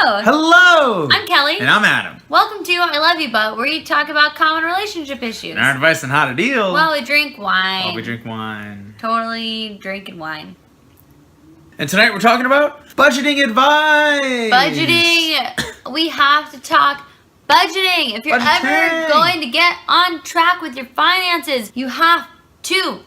Hello! Hello! I'm Kelly. And I'm Adam. Welcome to I Love You But, where we talk about common relationship issues. And our advice on how to deal. While we drink wine. While we drink wine. Totally drinking wine. And tonight we're talking about budgeting advice! Budgeting! We have to talk budgeting! If you're ever going to get on track with your finances, you have to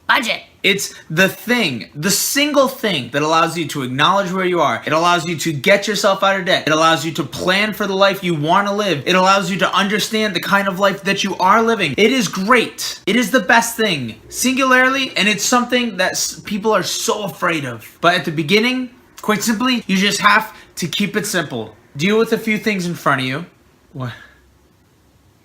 budget. It's the thing, the single thing that allows you to acknowledge where you are. It allows you to get yourself out of debt. It allows you to plan for the life you want to live. It allows you to understand the kind of life that you are living. It is great. It is the best thing, singularly, and it's something that people are so afraid of. But at the beginning, quite simply, you just have to keep it simple. Deal with a few things in front of you. What?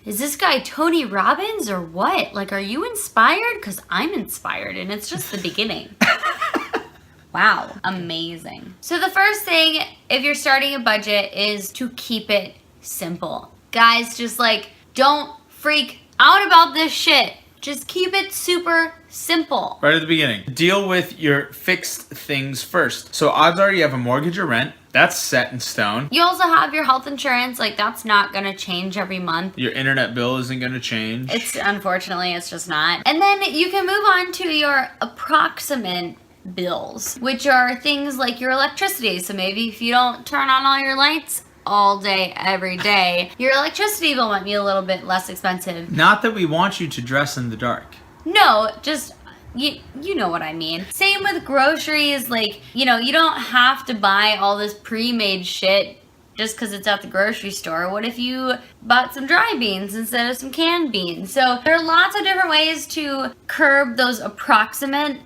Is this guy Tony Robbins or what? Like, are you inspired? Because I'm inspired, and it's just the beginning. Wow, amazing. So the first thing, if you're starting a budget, is to keep it simple. Guys, just like, don't freak out about this shit. Just keep it super simple. Right at the beginning. Deal with your fixed things first. So odds are you have a mortgage or rent. That's set in stone. You also have your health insurance. Like, that's not going to change every month. Your internet bill isn't going to change. Unfortunately, it's just not. And then you can move on to your approximate bills, which are things like your electricity. So maybe if you don't turn on all your lights all day, every day, your electricity bill might be a little bit less expensive. Not that we want you to dress in the dark. No, just... You know what I mean. Same with groceries. Like, you don't have to buy all this pre-made shit just because it's at the grocery store. What if you bought some dry beans instead of some canned beans? So there are lots of different ways to curb those approximate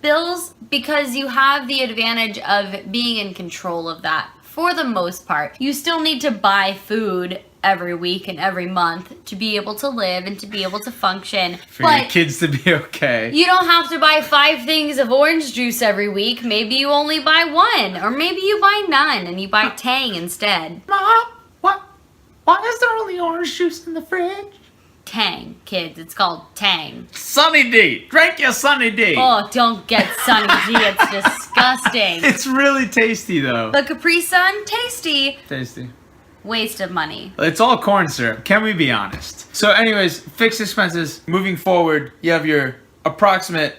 bills because you have the advantage of being in control of that for the most part. You still need to buy food every week and every month to be able to live and to be able to function. For your kids to be okay. You don't have to buy 5 things of orange juice every week. Maybe you only buy 1, or maybe you buy none and you buy Tang instead. Mom, why is there only orange juice in the fridge? Tang, kids. It's called Tang. Sunny D. Drink your Sunny D. Oh, don't get Sunny D. It's disgusting. It's really tasty, though. The Capri Sun, tasty. Tasty. Waste of money. It's all corn syrup. Can we be honest? So anyways, fixed expenses. Moving forward, you have your approximate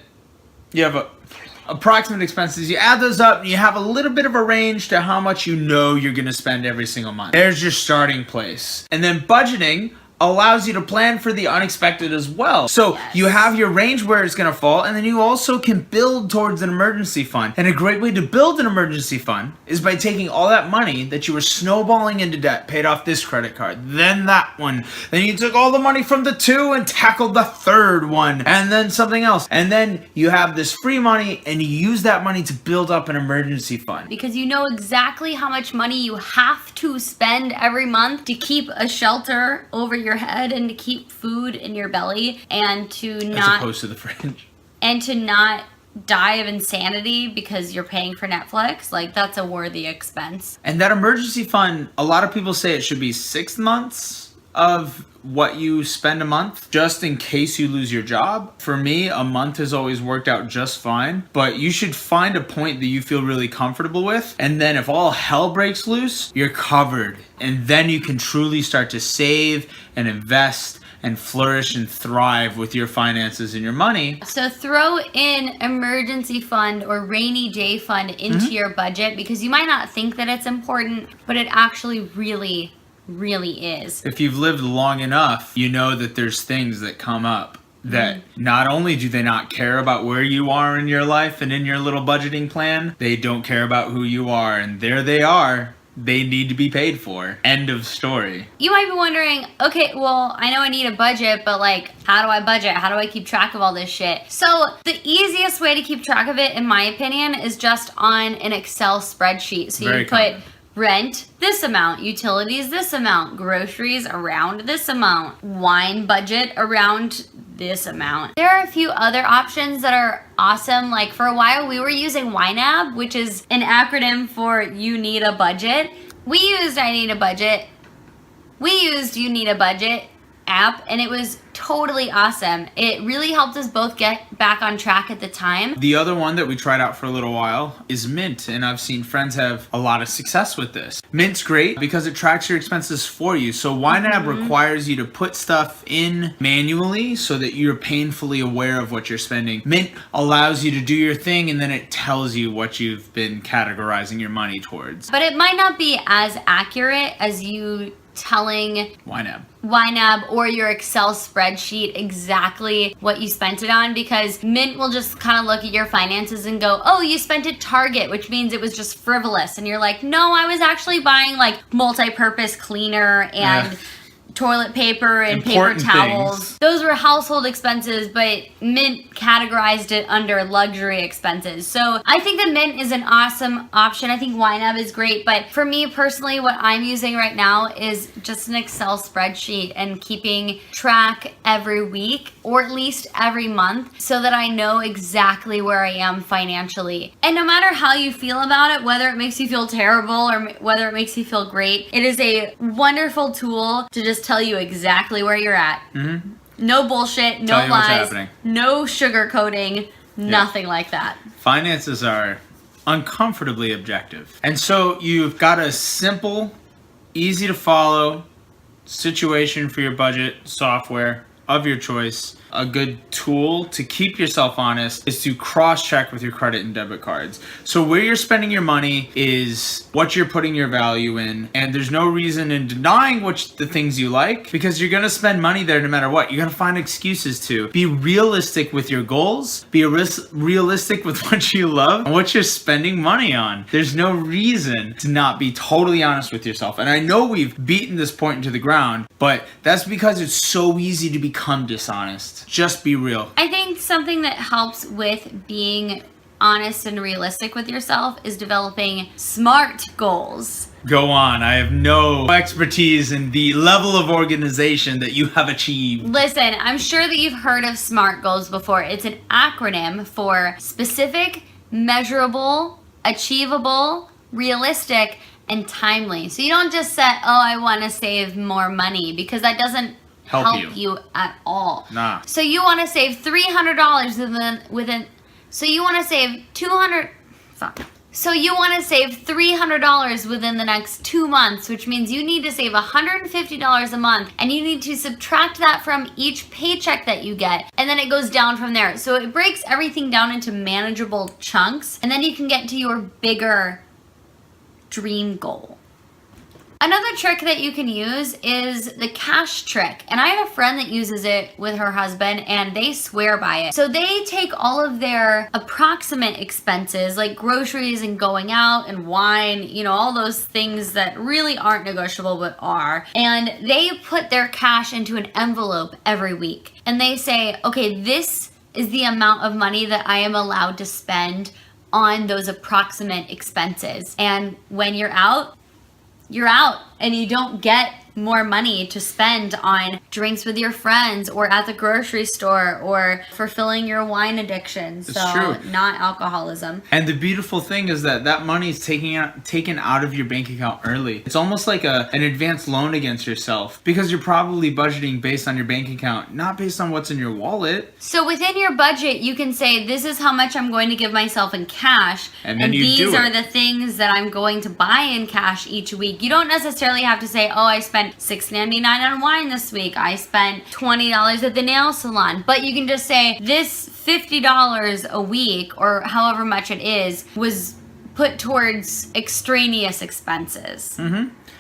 expenses. You add those up and you have a little bit of a range to how much you know you're going to spend every single month. There's your starting place. And then budgeting allows you to plan for the unexpected as well. So you have your range where it's going to fall, and then you also can build towards an emergency fund. And a great way to build an emergency fund is by taking all that money that you were snowballing into debt, paid off this credit card, then that one. Then you took all the money from the 2 and tackled the 3rd one, and then something else. And then you have this free money, and you use that money to build up an emergency fund. Because you know exactly how much money you have to spend every month to keep a shelter over your head and to keep food in your belly and to not... As opposed to the fridge. And to not die of insanity because you're paying for Netflix. Like, that's a worthy expense. And that emergency fund, a lot of people say it should be 6 months of what you spend a month, just in case you lose your job. For me, a month has always worked out just fine, but you should find a point that you feel really comfortable with, and then if all hell breaks loose, you're covered, and then you can truly start to save and invest and flourish and thrive with your finances and your money. So throw in emergency fund or rainy day fund into your budget, because you might not think that it's important, but it actually really is. If you've lived long enough, you know that there's things that come up that not only do they not care about where you are in your life and in your little budgeting plan, they don't care about who you are, and there they are. They need to be paid for. End of story. You might be wondering, okay, well, I know I need a budget, but like, how do I budget? How do I keep track of all this shit? So the easiest way to keep track of it, in my opinion, is just on an Excel spreadsheet. So you put rent this amount, utilities this amount, groceries around this amount, wine budget around this amount. There are a few other options that are awesome. Like, for a while we were using YNAB, which is an acronym for You Need a Budget. We used I Need a Budget. We used You Need a Budget. app, and it was totally awesome. It really helped us both get back on track at the time. The other one that we tried out for a little while is Mint, and I've seen friends have a lot of success with this. Mint's great because it tracks your expenses for you. So YNAB requires you to put stuff in manually so that you're painfully aware of what you're spending. Mint allows you to do your thing, and then it tells you what you've been categorizing your money towards. But it might not be as accurate as you telling YNAB or your Excel spreadsheet exactly what you spent it on, because Mint will just kind of look at your finances and go, oh, you spent at Target, which means it was just frivolous. And you're like, no, I was actually buying like multi-purpose cleaner and toilet paper and Important paper towels. things. Those were household expenses, but Mint categorized it under luxury expenses. So I think that Mint is an awesome option. I think YNAB is great, but for me personally, what I'm using right now is just an Excel spreadsheet and keeping track every week or at least every month so that I know exactly where I am financially. And no matter how you feel about it, whether it makes you feel terrible or whether it makes you feel great, it is a wonderful tool to just tell you exactly where you're at. No bullshit, no Tell you what's lies, happening. no sugarcoating, nothing like that. Finances are uncomfortably objective. And so you've got a simple, easy to follow situation for your budget software of your choice. A good tool to keep yourself honest is to cross-check with your credit and debit cards. So where you're spending your money is what you're putting your value in, and there's no reason in denying the things you like, because you're gonna spend money there no matter what. You're gonna find excuses to. Be realistic with your goals, be realistic with what you love and what you're spending money on. There's no reason to not be totally honest with yourself. And I know we've beaten this point into the ground, but that's because it's so easy to become dishonest. Just be real. I think something that helps with being honest and realistic with yourself is developing SMART goals. Go on. I have no expertise in the level of organization that you have achieved. Listen, I'm sure that you've heard of SMART goals before. It's an acronym for specific, measurable, achievable, realistic, and timely. So you don't just say, oh, I want to save more money, because that doesn't help you at all. Nah. So you want to save $300 within. So you want to save So you want to save $300 within the next 2 months, which means you need to save $150 a month, and you need to subtract that from each paycheck that you get, and then it goes down from there. So it breaks everything down into manageable chunks, and then you can get to your bigger dream goal. Another trick that you can use is the cash trick. And I have a friend that uses it with her husband, and they swear by it. So they take all of their approximate expenses, like groceries and going out and wine, you know, all those things that really aren't negotiable but are, and they put their cash into an envelope every week. And they say, okay, this is the amount of money that I am allowed to spend on those approximate expenses. And when you're out, and you don't get more money to spend on drinks with your friends or at the grocery store or fulfilling your wine addiction. It's so true. Not alcoholism. And the beautiful thing is that money is taken out of your bank account early. It's almost like an advanced loan against yourself, because you're probably budgeting based on your bank account, not based on what's in your wallet. So within your budget, you can say, this is how much I'm going to give myself in cash, And then you these do are it. the things that I'm going to buy in cash each week. You don't necessarily have to say, oh, I spent $6.99 on wine this week. I spent $20 at the nail salon. But you can just say, this $50 a week, or however much it is, was put towards extraneous expenses.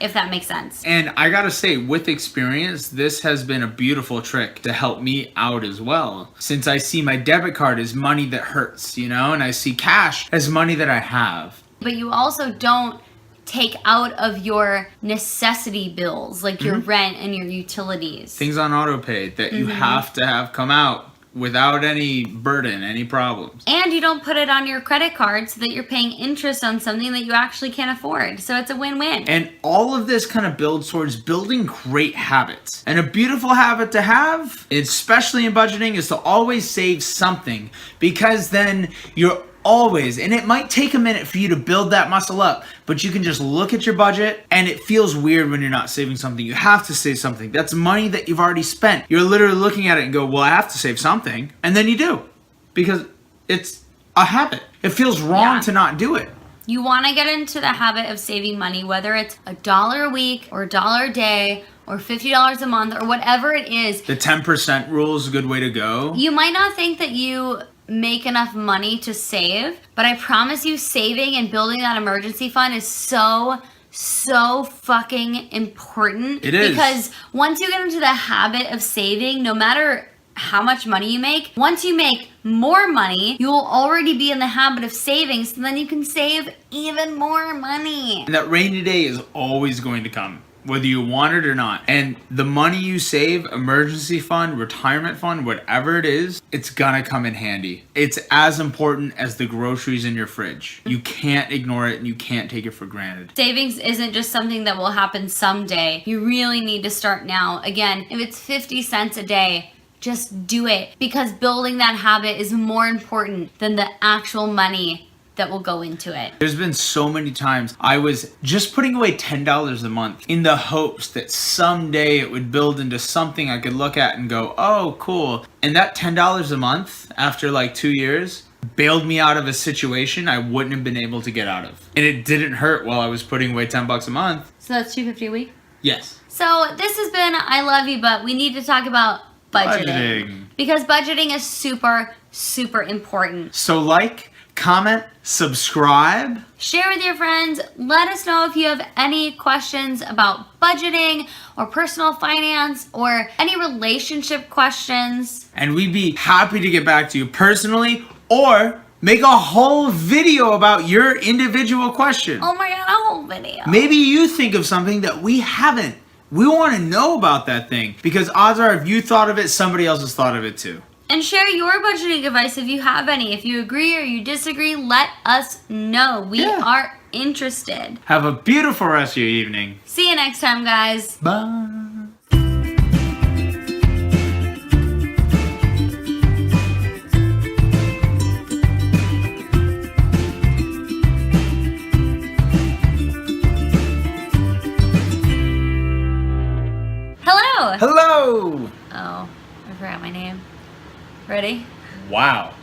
If that makes sense. And I gotta say, with experience, this has been a beautiful trick to help me out as well. Since I see my debit card as money that hurts, you know, and I see cash as money that I have. But you also don't take out of your necessity bills, like your rent and your utilities. Things on auto pay that you have to have come out without any burden, any problems. And you don't put it on your credit card so that you're paying interest on something that you actually can't afford. So it's a win-win. And all of this kind of builds towards building great habits. And a beautiful habit to have, especially in budgeting, is to always save something, because then you're always, and it might take a minute for you to build that muscle up, but you can just look at your budget, and it feels weird when you're not saving something. You have to save something. That's money that you've already spent. You're literally looking at it and go, well, I have to save something. And then you do, because it's a habit. It feels wrong to not do it. You want to get into the habit of saving money, whether it's $1 a week or $1 a day or $50 a month or whatever it is. The 10% rule is a good way to go. You might not think that you make enough money to save, but I promise you saving and building that emergency fund is so fucking important. It is. Because once you get into the habit of saving, no matter how much money you make, once you make more money, you will already be in the habit of saving, so then you can save even more money. And that rainy day is always going to come, whether you want it or not. And the money you save, emergency fund, retirement fund, whatever it is, it's gonna come in handy. It's as important as the groceries in your fridge. You can't ignore it and you can't take it for granted. Savings isn't just something that will happen someday. You really need to start now. Again, if it's 50 cents a day, just do it, because building that habit is more important than the actual money that will go into it. There's been so many times I was just putting away $10 a month in the hopes that someday it would build into something I could look at and go, oh, cool. And that $10 a month after like 2 years bailed me out of a situation I wouldn't have been able to get out of. And it didn't hurt while I was putting away $10 a month. So that's $250 a week? Yes. So this has been I Love You, but we need to talk about budgeting. Because budgeting is super important. So like, comment, subscribe. Share with your friends. Let us know if you have any questions about budgeting or personal finance or any relationship questions. And we'd be happy to get back to you personally or make a whole video about your individual question. Oh my God, a whole video. Maybe you think of something that we haven't. We want to know about that thing, because odds are if you thought of it, somebody else has thought of it too. And share your budgeting advice if you have any. If you agree or you disagree, let us know. We are interested. Have a beautiful rest of your evening. See you next time, guys. Bye. Hello. Hello. Oh, I forgot my name. Ready? Wow.